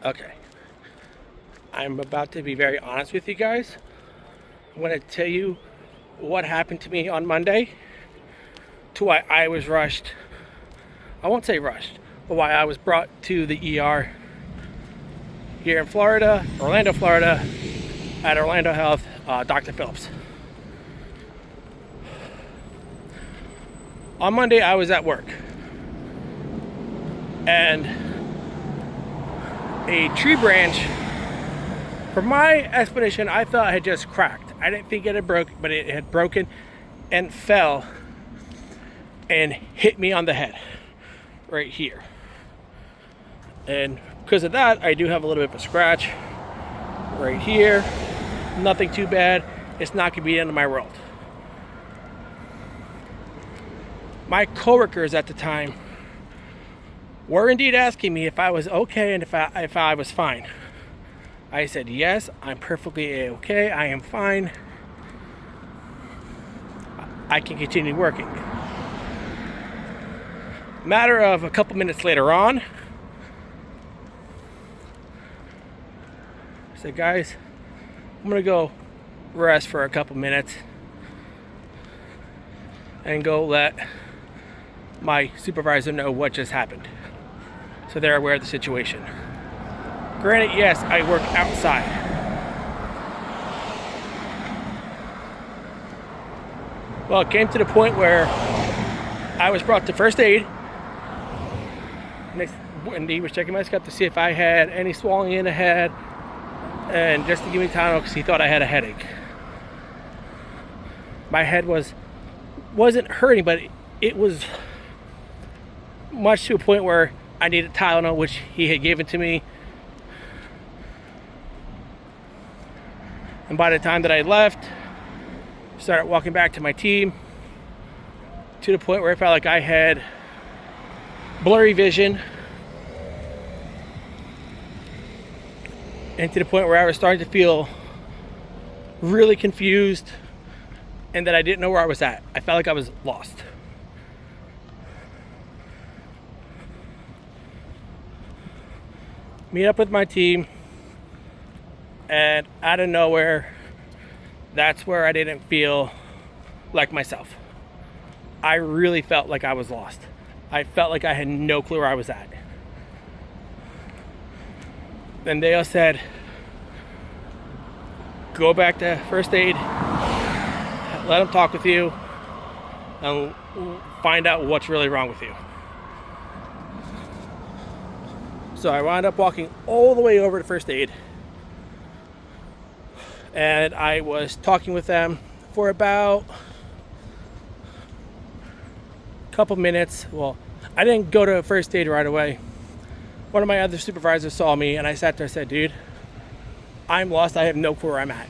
Okay. I'm about to be very honest with you guys. I'm going to tell you what happened to me on Monday, to why I was rushed. I won't say rushed, but why I was brought to the ER here in Florida, Orlando, Florida, at Orlando Health, Dr. Phillips. On Monday, I was at work, and a tree branch, from my explanation, I thought had just cracked. I didn't think it had broke, but it had broken and fell and hit me on the head right here. And because of that, I do have a little bit of a scratch right here. Nothing too bad. It's not gonna be the end of my world. My coworkers at the time were indeed asking me if I was okay and if I was fine. I said, yes, I'm perfectly okay. I am fine. I can continue working. Matter of a couple minutes later on, I said, guys, I'm gonna go rest for a couple minutes and go let my supervisor know what just happened, so they're aware of the situation. Granted, yes, I work outside. Well, it came to the point where I was brought to first aid. And he was checking my scalp to see if I had any swelling in the head, and just to give me time because he thought I had a headache. My head wasn't hurting, but it was much to a point where I needed Tylenol, which he had given to me. And by the time that I left, started walking back to my team, to the point where I felt like I had blurry vision, and to the point where I was starting to feel really confused and that I didn't know where I was at. I felt like I was lost. Meet up with my team, and out of nowhere, that's where I didn't feel like myself. I really felt like I was lost. I felt like I had no clue where I was at. Then they all said, go back to first aid, let them talk with you, and find out what's really wrong with you. So I wound up walking all the way over to first aid, and I was talking with them for about a couple minutes. Well, I didn't go to first aid right away. One of my other supervisors saw me, and I sat there and said, dude, I'm lost. I have no clue where I'm at.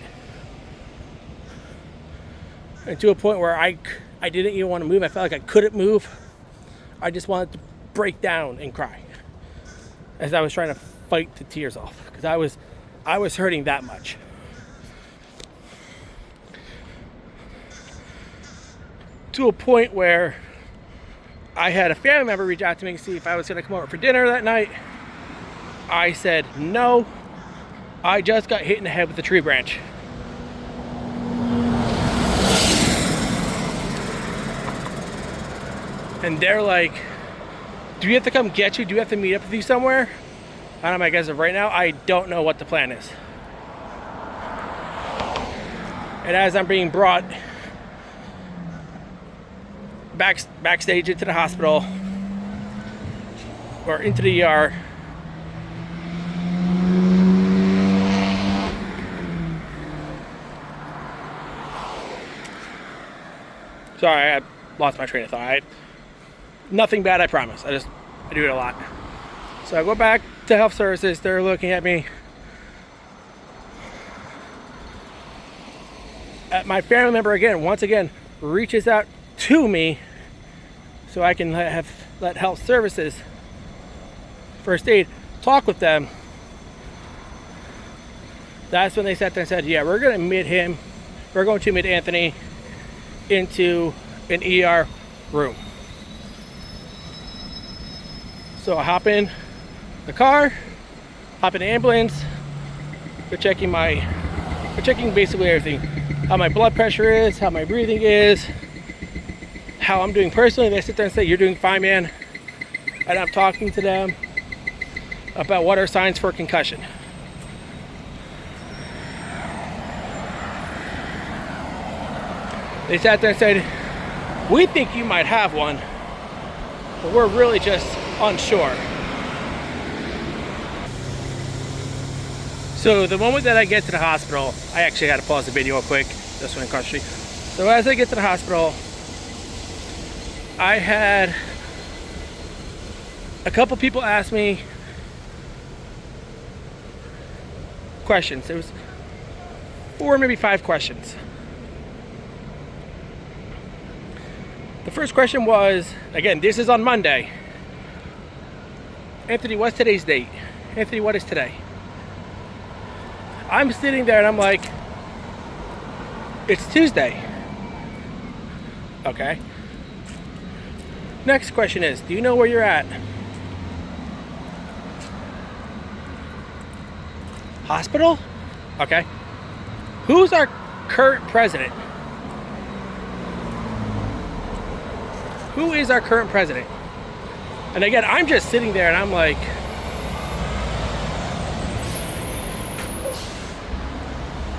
And to a point where I didn't even want to move. I felt like I couldn't move. I just wanted to break down and cry as I was trying to fight the tears off, because I was hurting that much. To a point where I had a family member reach out to me and see if I was going to come over for dinner that night. I said no. I just got hit in the head with a tree branch. And they're like, do we have to come get you? Do we have to meet up with you somewhere? And I'm like, as of right now, I don't know what the plan is. And as I'm being brought backstage into the hospital, or into the ER, sorry, I lost my train of thought. Nothing bad, I promise. I do it a lot. So I go back to health services. They're looking at me. My family member once again reaches out to me so I can let health services, first aid, talk with them. That's when they sat there and said, yeah, we're going to admit Anthony into an ER room. So I hop in the car, hop in an ambulance. They're checking basically everything. How my blood pressure is, how my breathing is, how I'm doing personally. They sit there and say, "You're doing fine, man." And I'm talking to them about what are signs for concussion. They sat there and said, "We think you might have one, but we're really just unsure." So the moment that I get to the hospital, I actually had to pause the video real quick. This one across the street. So as I get to the hospital, I had a couple people ask me questions. It was 4, maybe 5 questions. The first question was, again, this is on Monday. "Anthony, what's today's date? Anthony, what is today?" I'm sitting there and I'm like, "It's Tuesday." Okay. Next question is, "Do you know where you're at?" "Hospital?" Okay. "Who's our current president?" Who is our current president? And again, I'm just sitting there and I'm like,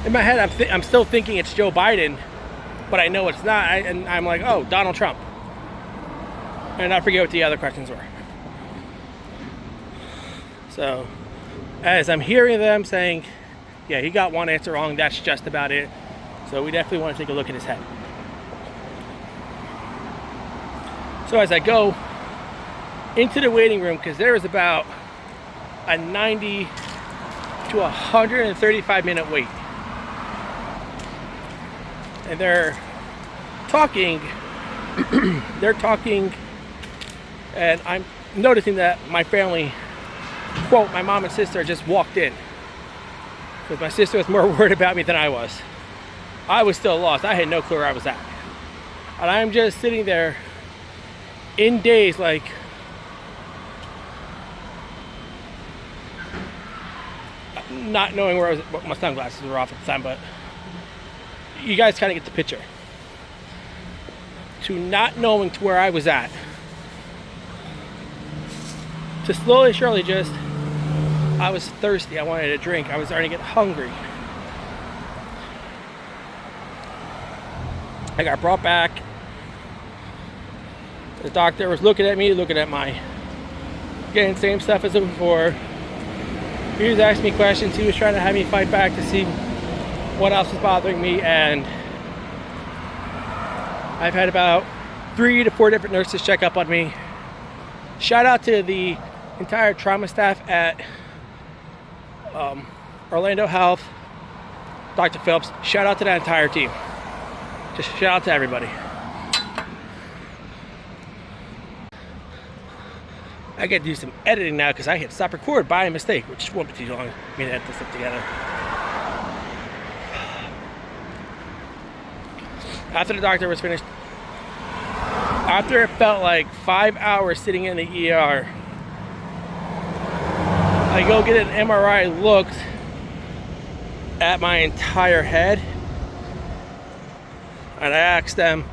in my head, I'm still thinking it's Joe Biden, but I know it's not. And I'm like, "Oh, Donald Trump." And I forget what the other questions were. So, as I'm hearing them saying, "Yeah, he got one answer wrong, that's just about it," so we definitely want to take a look at his head. So as I go into the waiting room, because there was about a 90 to 135 minute wait, and they're talking, and I'm noticing that my family, quote, my mom and sister just walked in, because my sister was more worried about me than I was. I was still lost. I had no clue where I was at. And I'm just sitting there in daze, like, not knowing where I was. My sunglasses were off at the time, but you guys kind of get the picture. To not knowing to where I was at, to slowly, surely, just, I was thirsty. I wanted a drink. I was starting to get hungry. I got brought back. The doctor was looking at me, looking at my, again, same stuff as before. He was asking me questions. He was trying to have me fight back to see what else was bothering me. And I've had about 3 to 4 different nurses check up on me. Shout out to the entire trauma staff at Orlando Health, Dr. Phillips. Shout out to that entire team. Just shout out to everybody. I get to do some editing now because I hit stop record by a mistake, which won't be too long for me to edit this up together. After the doctor was finished, after it felt like 5 hours sitting in the ER, I go get an MRI looked at my entire head, and I asked them,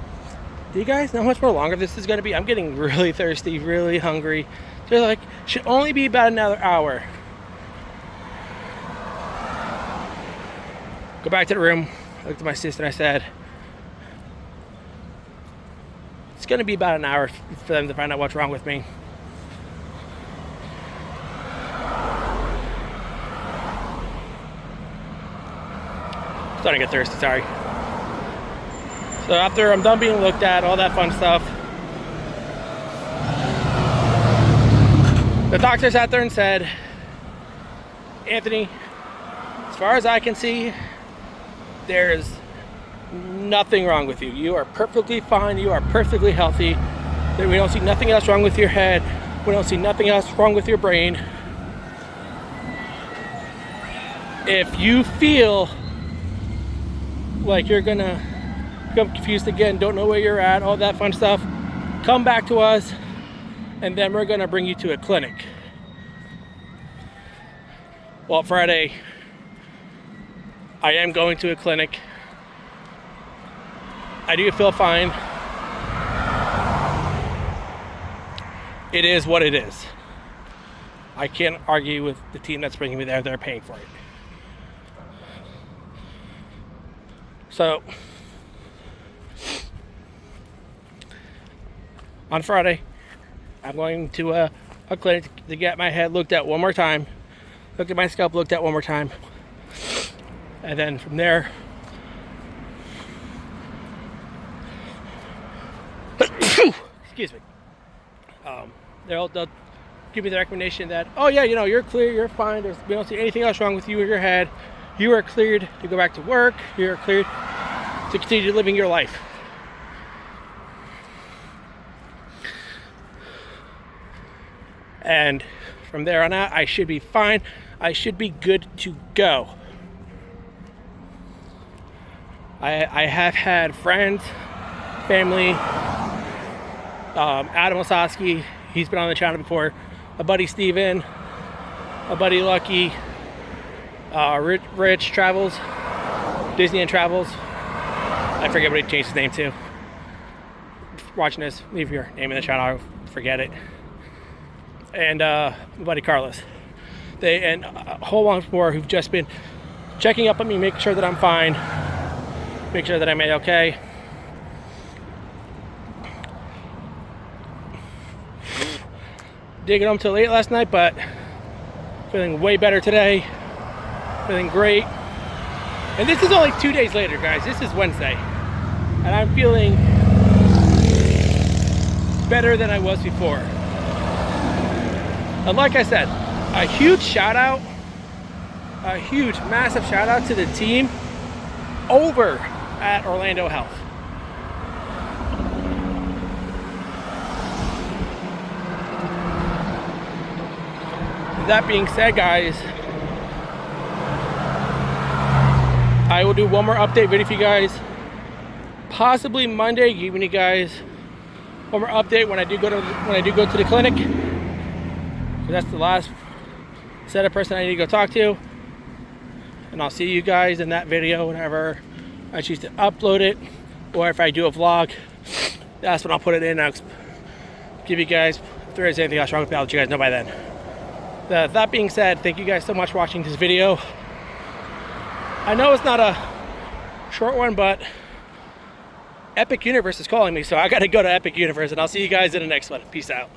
"Do you guys know how much more longer this is going to be? I'm getting really thirsty, really hungry." They're like, "Should only be about another hour." Go back to the room, looked at my sister, and I said, "It's going to be about an hour for them to find out what's wrong with me." Starting to get thirsty, sorry. So after I'm done being looked at, all that fun stuff, the doctor sat there and said, "Anthony, as far as I can see, there's nothing wrong with you. You are perfectly fine. You are perfectly healthy. We don't see nothing else wrong with your head. We don't see nothing else wrong with your brain. If you feel like you're gonna become confused again, don't know where you're at, all that fun stuff, come back to us, and then we're gonna bring you to a clinic." Well, Friday, I am going to a clinic. I do feel fine. It is what it is. I can't argue with the team that's bringing me there. They're paying for it. So, on Friday, I'm going to a clinic to get my head looked at one more time. Looked at my scalp, looked at one more time. And then from there, excuse me, they'll give me the recommendation that, oh yeah, you know, you're clear, you're fine, we don't see anything else wrong with you or your head. You are cleared to go back to work. You are cleared to continue living your life. And from there on out, I should be fine. I should be good to go. I have had friends, family, Adam Osowski, he's been on the channel before, a buddy Steven, a buddy Lucky, Rich Travels, Disney and Travels. I forget what he changed his name to. Watching this, leave your name in the channel, I'll forget it. And my buddy Carlos. They and a whole bunch more who've just been checking up on me, making sure that I'm fine, make sure that I'm okay. Didn't get home till late last night, but feeling way better today. Feeling great. And this is only 2 days later, guys. This is Wednesday. And I'm feeling better than I was before. And like I said, a huge shout out, a huge, massive shout out to the team over at Orlando Health. That being said, guys, I will do one more update video for you guys, possibly Monday, giving you guys one more update when I do go to the clinic. So that's the last set of person I need to go talk to, and I'll see you guys in that video whenever I choose to upload it, or if I do a vlog, that's when I'll put it in. I'll give you guys, if there is anything else wrong with me, I'll let you guys know by then. That being said, thank you guys so much for watching this video. I know it's not a short one, but Epic Universe is calling me, so I gotta go to Epic Universe, and I'll see you guys in the next one. Peace out.